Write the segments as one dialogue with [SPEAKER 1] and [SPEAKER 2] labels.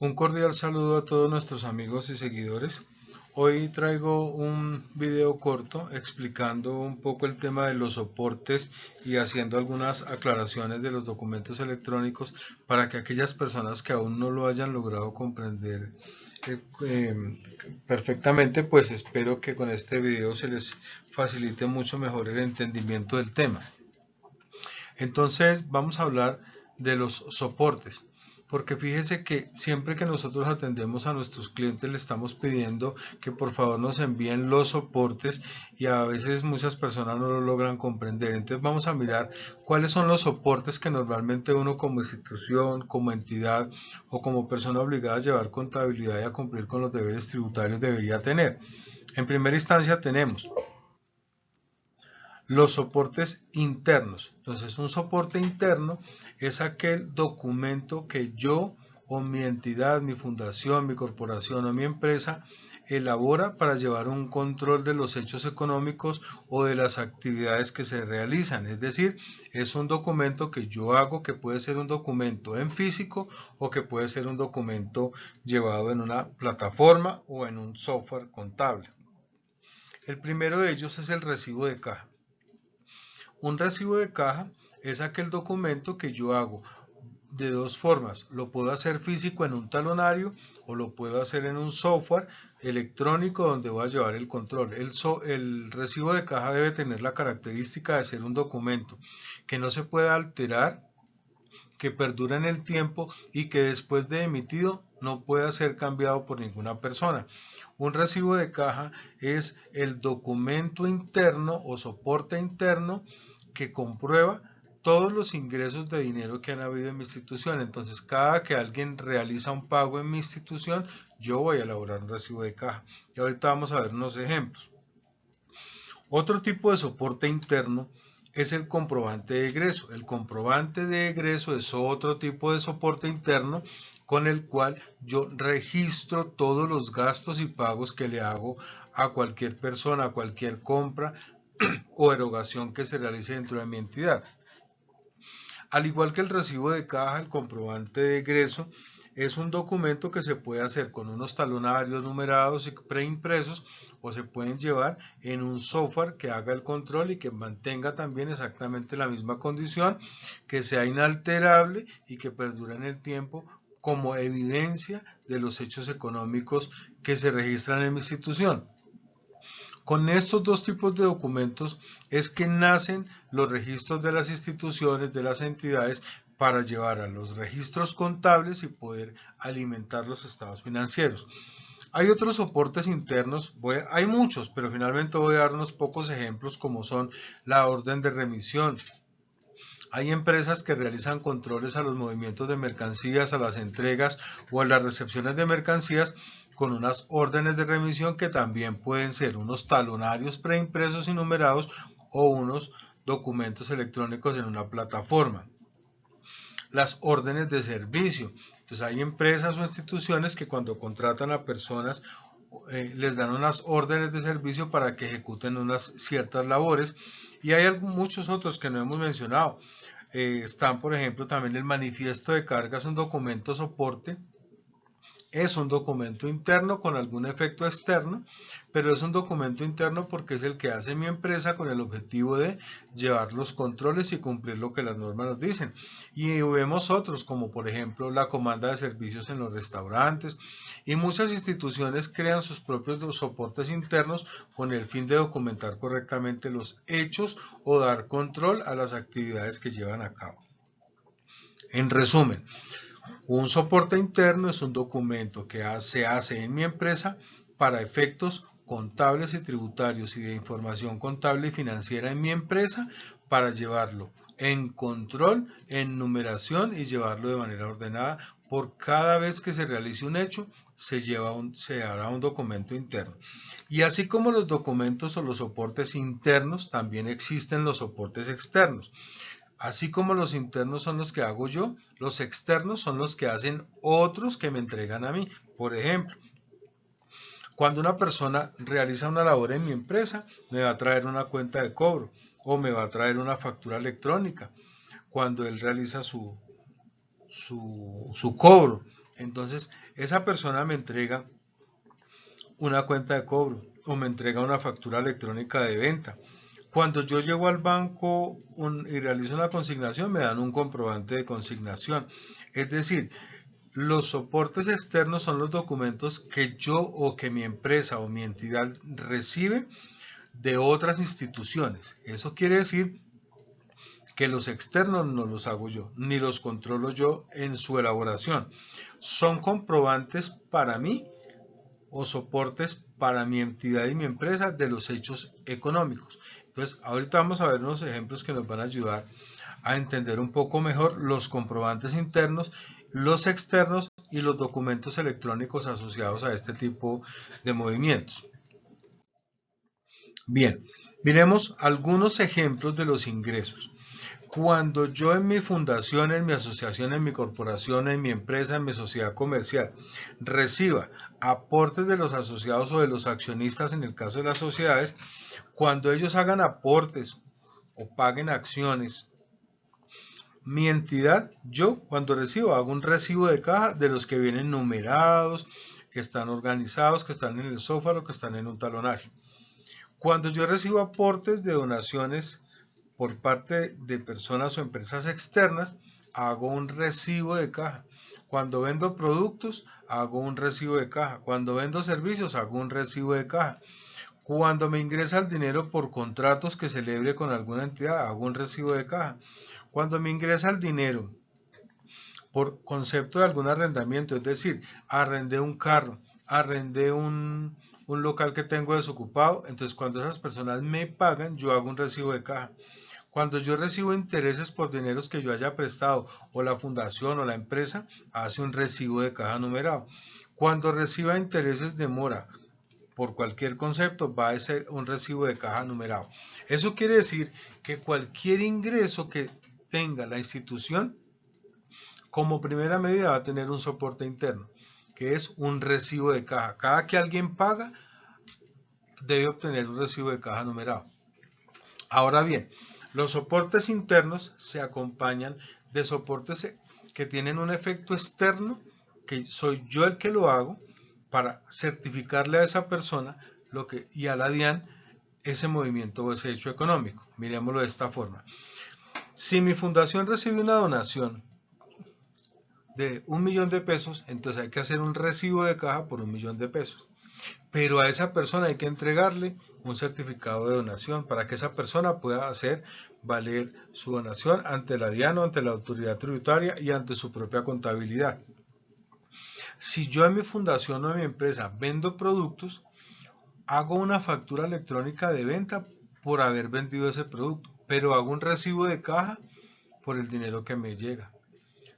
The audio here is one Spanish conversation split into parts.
[SPEAKER 1] Un cordial saludo a todos nuestros amigos y seguidores. Hoy traigo un video corto explicando un poco el tema de los soportes y haciendo algunas aclaraciones de los documentos electrónicos para que aquellas personas que aún no lo hayan logrado comprender perfectamente, pues espero que con este video se les facilite mucho mejor el entendimiento del tema. Entonces vamos a hablar de los soportes, porque fíjese que siempre que nosotros atendemos a nuestros clientes le estamos pidiendo que por favor nos envíen los soportes y a veces muchas personas no lo logran comprender. Entonces vamos a mirar cuáles son los soportes que normalmente uno como institución, como entidad o como persona obligada a llevar contabilidad y a cumplir con los deberes tributarios debería tener. En primera instancia tenemos los soportes internos. Entonces, un soporte interno es aquel documento que yo o mi entidad, mi fundación, mi corporación o mi empresa elabora para llevar un control de los hechos económicos o de las actividades que se realizan. Es decir, es un documento que yo hago que puede ser un documento en físico o que puede ser un documento llevado en una plataforma o en un software contable. El primero de ellos es el recibo de caja. Un recibo de caja es aquel documento que yo hago de dos formas. Lo puedo hacer físico en un talonario o lo puedo hacer en un software electrónico donde voy a llevar el control. El recibo de caja debe tener la característica de ser un documento que no se pueda alterar, que perdura en el tiempo y que después de emitido no pueda ser cambiado por ninguna persona. Un recibo de caja es el documento interno o soporte interno que comprueba todos los ingresos de dinero que han habido en mi institución. Entonces, cada que alguien realiza un pago en mi institución, yo voy a elaborar un recibo de caja. Y ahorita vamos a ver unos ejemplos. Otro tipo de soporte interno es el comprobante de egreso. El comprobante de egreso es otro tipo de soporte interno con el cual yo registro todos los gastos y pagos que le hago a cualquier persona, a cualquier compra o erogación que se realice dentro de mi entidad. Al igual que el recibo de caja, el comprobante de egreso es un documento que se puede hacer con unos talonarios numerados y preimpresos o se pueden llevar en un software que haga el control y que mantenga también exactamente la misma condición, que sea inalterable y que perdure en el tiempo como evidencia de los hechos económicos que se registran en mi institución. Con estos dos tipos de documentos es que nacen los registros de las instituciones, de las entidades, para llevar a los registros contables y poder alimentar los estados financieros. Hay otros soportes internos, hay muchos, pero finalmente voy a dar unos pocos ejemplos como son la orden de remisión. Hay empresas que realizan controles a los movimientos de mercancías, a las entregas o a las recepciones de mercancías con unas órdenes de remisión que también pueden ser unos talonarios preimpresos y numerados o unos documentos electrónicos en una plataforma. Las órdenes de servicio. Entonces hay empresas o instituciones que cuando contratan a personas les dan unas órdenes de servicio para que ejecuten unas ciertas labores y hay muchos otros que no hemos mencionado. Están, por ejemplo, también el manifiesto de cargas, un documento soporte. Es un documento interno con algún efecto externo, pero es un documento interno porque es el que hace mi empresa con el objetivo de llevar los controles y cumplir lo que las normas nos dicen. Y vemos otros como por ejemplo la comanda de servicios en los restaurantes y muchas instituciones crean sus propios soportes internos con el fin de documentar correctamente los hechos o dar control a las actividades que llevan a cabo. En resumen, un soporte interno es un documento que se hace en mi empresa para efectos contables y tributarios y de información contable y financiera en mi empresa para llevarlo en control, en numeración y llevarlo de manera ordenada. Por cada vez que se realice un hecho, se hará un documento interno. Y así como los documentos o los soportes internos, también existen los soportes externos. Así como los internos son los que hago yo, los externos son los que hacen otros que me entregan a mí. Por ejemplo, cuando una persona realiza una labor en mi empresa, me va a traer una cuenta de cobro o me va a traer una factura electrónica. Cuando él realiza su cobro, Entonces, esa persona me entrega una cuenta de cobro o me entrega una factura electrónica de venta. Cuando yo llego al banco y realizo una consignación, me dan un comprobante de consignación. Es decir, los soportes externos son los documentos que yo o que mi empresa o mi entidad recibe de otras instituciones. Eso quiere decir que los externos no los hago yo, ni los controlo yo en su elaboración. Son comprobantes para mí o soportes para mi entidad y mi empresa de los hechos económicos. Entonces, ahorita vamos a ver unos ejemplos que nos van a ayudar a entender un poco mejor los comprobantes internos, los externos y los documentos electrónicos asociados a este tipo de movimientos. Bien, miremos algunos ejemplos de los ingresos. Cuando yo en mi fundación, en mi asociación, en mi corporación, en mi empresa, en mi sociedad comercial, reciba aportes de los asociados o de los accionistas en el caso de las sociedades, cuando ellos hagan aportes o paguen acciones, mi entidad, yo cuando recibo, hago un recibo de caja de los que vienen numerados, que están organizados, que están en el software o que están en un talonario. Cuando yo recibo aportes de donaciones por parte de personas o empresas externas, hago un recibo de caja. Cuando vendo productos, hago un recibo de caja. Cuando vendo servicios, hago un recibo de caja. Cuando me ingresa el dinero por contratos que celebre con alguna entidad, hago un recibo de caja. Cuando me ingresa el dinero por concepto de algún arrendamiento, es decir, arrendé un carro, arrendé un local que tengo desocupado, entonces cuando esas personas me pagan, yo hago un recibo de caja. Cuando yo recibo intereses por dineros que yo haya prestado o la fundación o la empresa, hace un recibo de caja numerado. Cuando reciba intereses de mora por cualquier concepto, va a ser un recibo de caja numerado. Eso quiere decir que cualquier ingreso que tenga la institución, como primera medida va a tener un soporte interno, que es un recibo de caja. Cada que alguien paga, debe obtener un recibo de caja numerado. Ahora bien, los soportes internos se acompañan de soportes que tienen un efecto externo, que soy yo el que lo hago, para certificarle a esa persona y a la DIAN ese movimiento o ese hecho económico. Miremoslo de esta forma. Si mi fundación recibe una donación de 1.000.000 de pesos, entonces hay que hacer un recibo de caja por 1.000.000 de pesos. Pero a esa persona hay que entregarle un certificado de donación para que esa persona pueda hacer valer su donación ante la DIAN, ante la autoridad tributaria y ante su propia contabilidad. Si yo en mi fundación o en mi empresa vendo productos, hago una factura electrónica de venta por haber vendido ese producto, pero hago un recibo de caja por el dinero que me llega.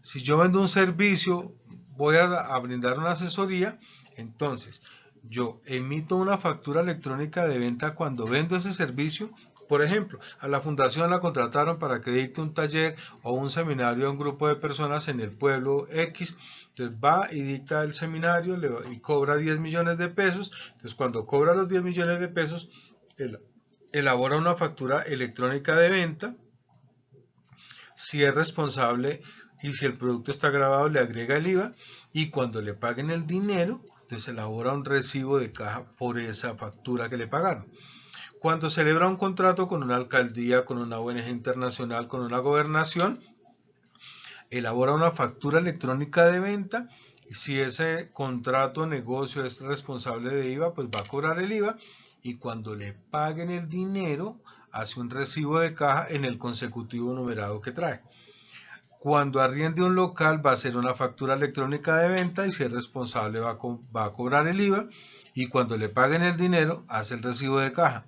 [SPEAKER 1] Si yo vendo un servicio, voy a brindar una asesoría, entonces yo emito una factura electrónica de venta cuando vendo ese servicio. Por ejemplo, a la fundación la contrataron para que dicte un taller o un seminario a un grupo de personas en el pueblo X. Entonces va y dicta el seminario y cobra 10 millones de pesos. Entonces cuando cobra los 10 millones de pesos, elabora una factura electrónica de venta. Si es responsable y si el producto está grabado, le agrega el IVA, y cuando le paguen el dinero, entonces elabora un recibo de caja por esa factura que le pagaron. Cuando celebra un contrato con una alcaldía, con una ONG internacional, con una gobernación, elabora una factura electrónica de venta, y si ese contrato o negocio es responsable de IVA, pues va a cobrar el IVA, y cuando le paguen el dinero, hace un recibo de caja en el consecutivo numerado que trae. Cuando arriende un local, va a hacer una factura electrónica de venta, y si es responsable va a cobrar el IVA, y cuando le paguen el dinero, hace el recibo de caja,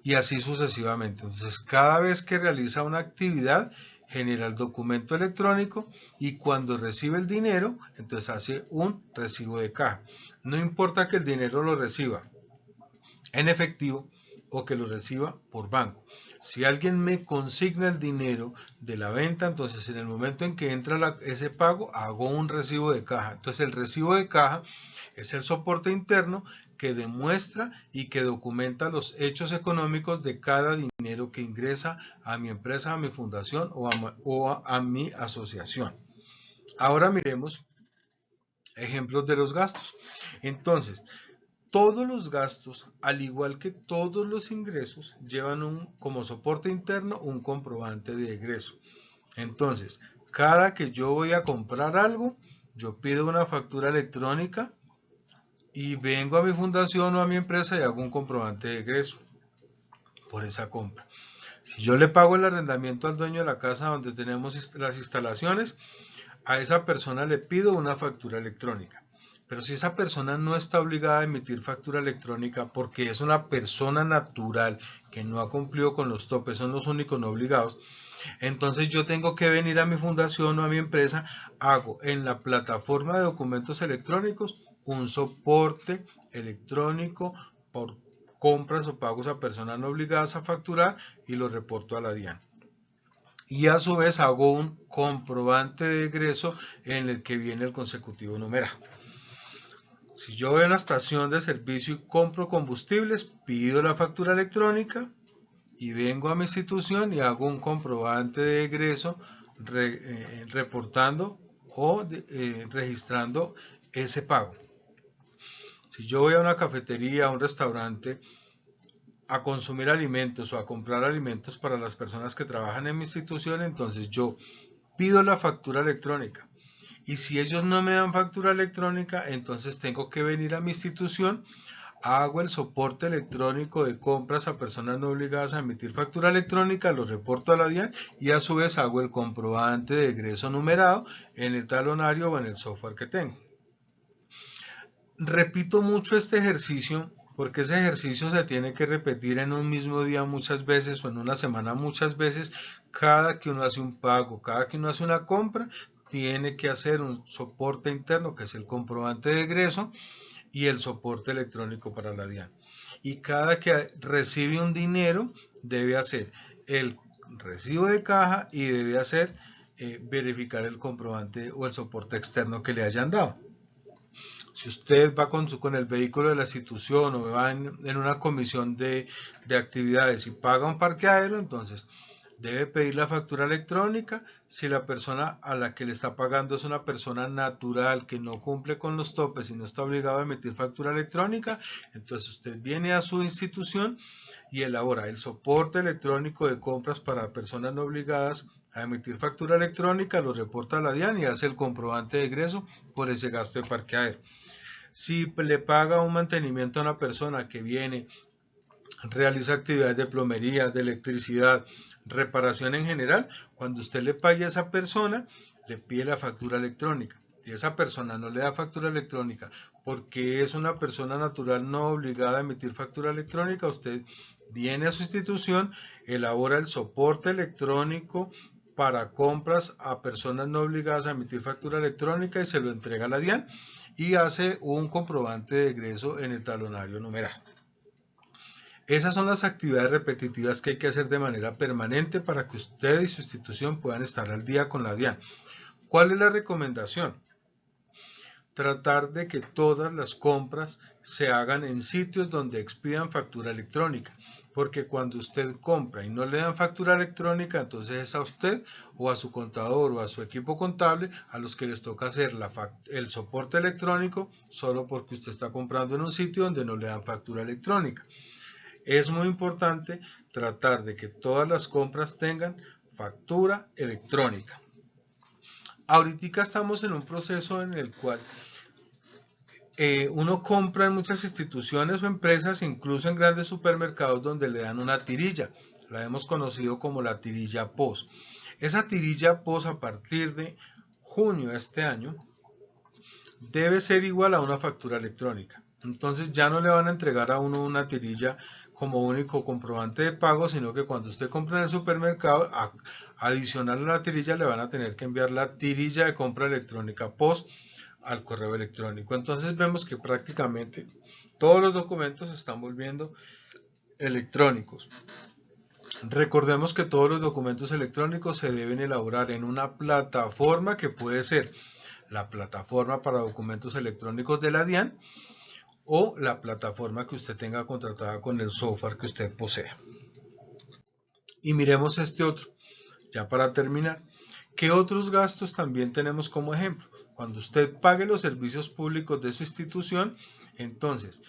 [SPEAKER 1] y así sucesivamente. Entonces, cada vez que realiza una actividad, genera el documento electrónico, y cuando recibe el dinero, entonces hace un recibo de caja. No importa que el dinero lo reciba en efectivo o que lo reciba por banco. Si alguien me consigna el dinero de la venta, entonces en el momento en que entra ese pago, hago un recibo de caja. Entonces el recibo de caja es el soporte interno que demuestra y que documenta los hechos económicos de cada dinero que ingresa a mi empresa, a mi fundación o a mi asociación. Ahora miremos ejemplos de los gastos. Entonces, todos los gastos, al igual que todos los ingresos, llevan como soporte interno un comprobante de egreso. Entonces, cada que yo voy a comprar algo, yo pido una factura electrónica y vengo a mi fundación o a mi empresa y hago un comprobante de egreso por esa compra. Si yo le pago el arrendamiento al dueño de la casa donde tenemos las instalaciones, a esa persona le pido una factura electrónica. Pero si esa persona no está obligada a emitir factura electrónica porque es una persona natural que no ha cumplido con los topes, son los únicos no obligados, entonces yo tengo que venir a mi fundación o a mi empresa, hago en la plataforma de documentos electrónicos un soporte electrónico por compras o pagos a personas no obligadas a facturar y lo reporto a la DIAN. Y a su vez hago un comprobante de egreso en el que viene el consecutivo numerado. Si yo voy a una estación de servicio y compro combustibles, pido la factura electrónica y vengo a mi institución y hago un comprobante de egreso reportando o registrando ese pago. Si yo voy a una cafetería, a un restaurante, a consumir alimentos o a comprar alimentos para las personas que trabajan en mi institución, entonces yo pido la factura electrónica. Y si ellos no me dan factura electrónica, entonces tengo que venir a mi institución, hago el soporte electrónico de compras a personas no obligadas a emitir factura electrónica, lo reporto a la DIAN y a su vez hago el comprobante de egreso numerado en el talonario o en el software que tengo. Repito mucho este ejercicio porque ese ejercicio se tiene que repetir en un mismo día muchas veces o en una semana muchas veces. Cada que uno hace un pago, cada que uno hace una compra, tiene que hacer un soporte interno que es el comprobante de egreso y el soporte electrónico para la DIAN. Y cada que recibe un dinero debe hacer el recibo de caja y debe hacer verificar el comprobante o el soporte externo que le hayan dado. Si usted va con el vehículo de la institución o va en una comisión de actividades y paga un parqueadero, entonces debe pedir la factura electrónica. Si la persona a la que le está pagando es una persona natural que no cumple con los topes y no está obligado a emitir factura electrónica, entonces usted viene a su institución y elabora el soporte electrónico de compras para personas no obligadas a emitir factura electrónica, lo reporta a la DIAN y hace el comprobante de egreso por ese gasto de parqueadero. Si le paga un mantenimiento a una persona que viene, realiza actividades de plomería, de electricidad, reparación en general, cuando usted le pague a esa persona, le pide la factura electrónica. Si esa persona no le da factura electrónica porque es una persona natural no obligada a emitir factura electrónica, usted viene a su institución, elabora el soporte electrónico para compras a personas no obligadas a emitir factura electrónica y se lo entrega a la DIAN y hace un comprobante de egreso en el talonario numerado. Esas son las actividades repetitivas que hay que hacer de manera permanente para que usted y su institución puedan estar al día con la DIAN. ¿Cuál es la recomendación? Tratar de que todas las compras se hagan en sitios donde expidan factura electrónica, porque cuando usted compra y no le dan factura electrónica, entonces es a usted o a su contador o a su equipo contable a los que les toca hacer el soporte electrónico solo porque usted está comprando en un sitio donde no le dan factura electrónica. Es muy importante tratar de que todas las compras tengan factura electrónica. Ahorita estamos en un proceso en el cual uno compra en muchas instituciones o empresas, incluso en grandes supermercados donde le dan una tirilla. La hemos conocido como la tirilla POS. Esa tirilla POS a partir de junio de este año debe ser igual a una factura electrónica. Entonces ya no le van a entregar a uno una tirilla como único comprobante de pago, sino que cuando usted compra en el supermercado, adicional a la tirilla le van a tener que enviar la tirilla de compra electrónica POS al correo electrónico. Entonces vemos que prácticamente todos los documentos se están volviendo electrónicos. Recordemos que todos los documentos electrónicos se deben elaborar en una plataforma que puede ser la plataforma para documentos electrónicos de la DIAN o la plataforma que usted tenga contratada con el software que usted posea. Y miremos este otro, ya para terminar. ¿Qué otros gastos también tenemos como ejemplo? Cuando usted pague los servicios públicos de su institución, entonces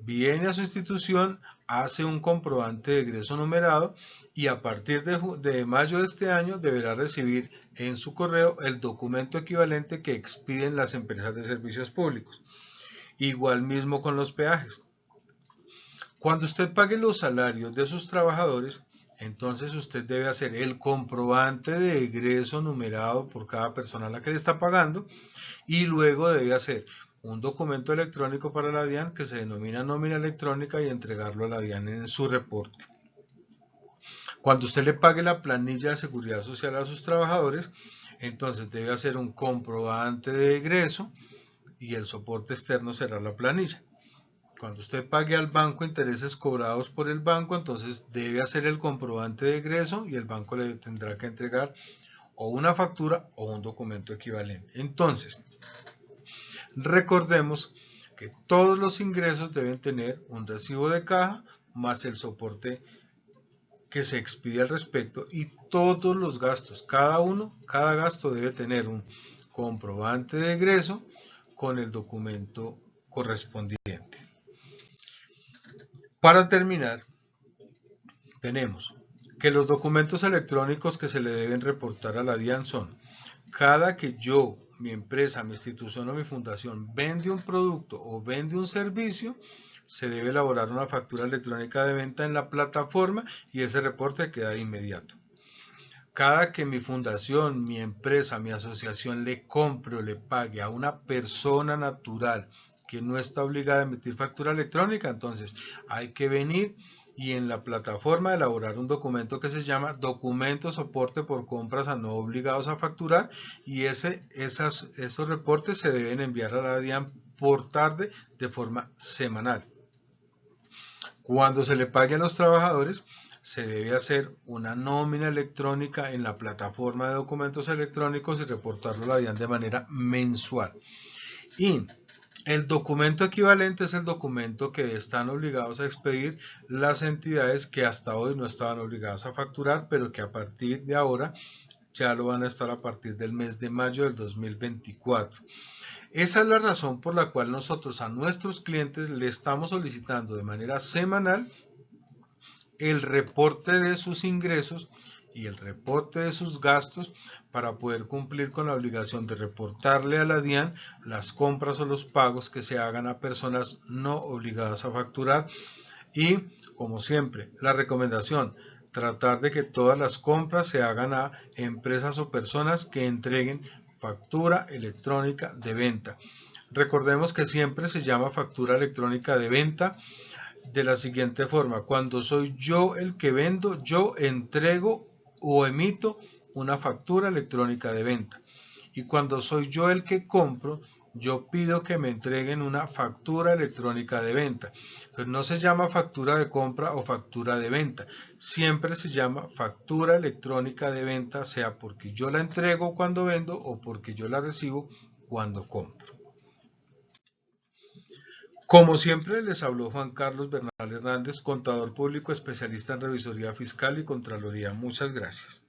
[SPEAKER 1] viene a su institución, hace un comprobante de egreso numerado y a partir de mayo de este año deberá recibir en su correo el documento equivalente que expiden las empresas de servicios públicos. Igual mismo con los peajes. Cuando usted pague los salarios de sus trabajadores, entonces usted debe hacer el comprobante de egreso numerado por cada persona a la que le está pagando y luego debe hacer un documento electrónico para la DIAN que se denomina nómina electrónica y entregarlo a la DIAN en su reporte. Cuando usted le pague la planilla de seguridad social a sus trabajadores, entonces debe hacer un comprobante de egreso y el soporte externo será la planilla. Cuando usted pague al banco intereses cobrados por el banco, entonces debe hacer el comprobante de egreso y el banco le tendrá que entregar o una factura o un documento equivalente. Entonces, recordemos que todos los ingresos deben tener un recibo de caja más el soporte que se expide al respecto y todos los gastos, cada gasto debe tener un comprobante de egreso con el documento correspondiente. Para terminar, tenemos que los documentos electrónicos que se le deben reportar a la DIAN son: cada que yo, mi empresa, mi institución o mi fundación vende un producto o vende un servicio, se debe elaborar una factura electrónica de venta en la plataforma y ese reporte queda de inmediato. Cada que mi fundación, mi empresa, mi asociación le compre o le pague a una persona natural que no está obligada a emitir factura electrónica, entonces hay que venir y en la plataforma elaborar un documento que se llama documento soporte por compras a no obligados a facturar y esos reportes se deben enviar a la DIAN por tarde de forma semanal. Cuando se le pague a los trabajadores, se debe hacer una nómina electrónica en la plataforma de documentos electrónicos y reportarlo a la DIAN de manera mensual. Y el documento equivalente es el documento que están obligados a expedir las entidades que hasta hoy no estaban obligadas a facturar, pero que a partir de ahora ya lo van a estar a partir del mes de mayo del 2024. Esa es la razón por la cual nosotros a nuestros clientes le estamos solicitando de manera semanal el reporte de sus ingresos y el reporte de sus gastos para poder cumplir con la obligación de reportarle a la DIAN las compras o los pagos que se hagan a personas no obligadas a facturar. Y, como siempre, la recomendación: tratar de que todas las compras se hagan a empresas o personas que entreguen factura electrónica de venta. Recordemos que siempre se llama factura electrónica de venta de la siguiente forma: cuando soy yo el que vendo, yo entrego o emito una factura electrónica de venta. Y cuando soy yo el que compro, yo pido que me entreguen una factura electrónica de venta. Entonces no se llama factura de compra o factura de venta, siempre se llama factura electrónica de venta, sea porque yo la entrego cuando vendo o porque yo la recibo cuando compro. Como siempre, les habló Juan Carlos Bernal Hernández, contador público especialista en revisoría fiscal y contraloría. Muchas gracias.